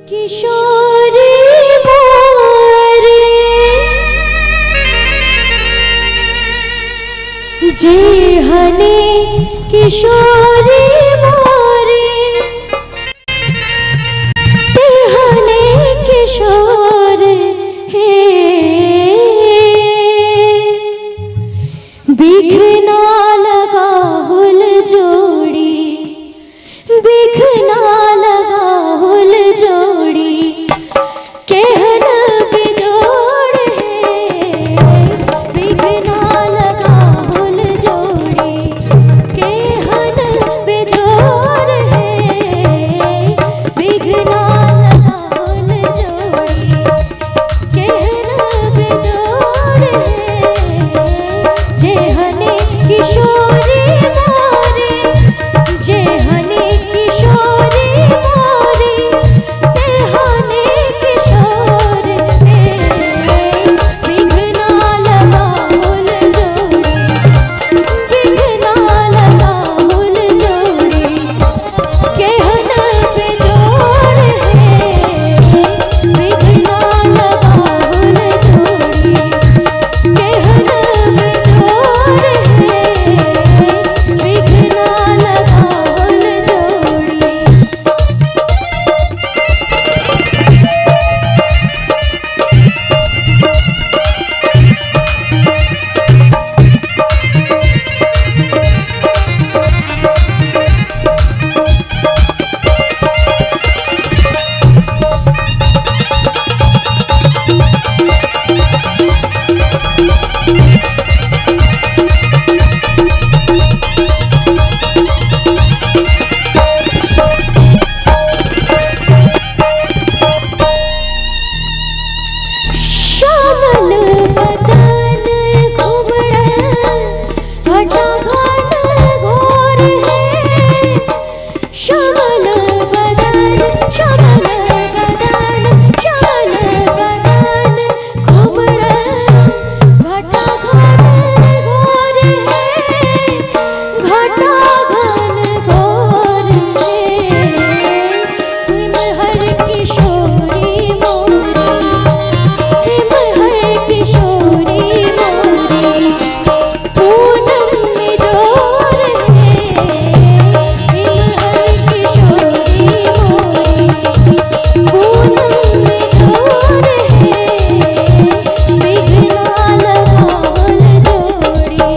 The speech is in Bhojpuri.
किशोरी मोरे जेहने किशोरी मोरे तेहने किशोर हे बिखना लगा हुल जोड़ी बिखना लगा हुल जोड़ी कहन बिजोड़ है बिखना लगा हुल जोड़ी कहन बिजोड़ है बिखना लगा हुल जोड़ी कहन बिजोड़ है जेहने किशोरी मोरे जेहने किशोरी मोरे तेहने किशोर हे बिघना लगा हुल जोड़ी बिघना लगा हुल जोड़ी कहन बिजोड़ है बिघना लगा हुल जोड़ी कहन बिजोड़ है बिघना लगा हुल जोड़ी। श्यामल बदन घुमड़ घटा घन घोर है श्यामल बदन श्यामल बदन श्यामल बदन घुमड़ घटा घन घोर है घटा घन घोर है हर किशोरी मोरे हर किशोरी मोरे पूनम में जोर है हर किशोरी मोरे पूनम में जोर है बिघना लगा हुल जोड़ी।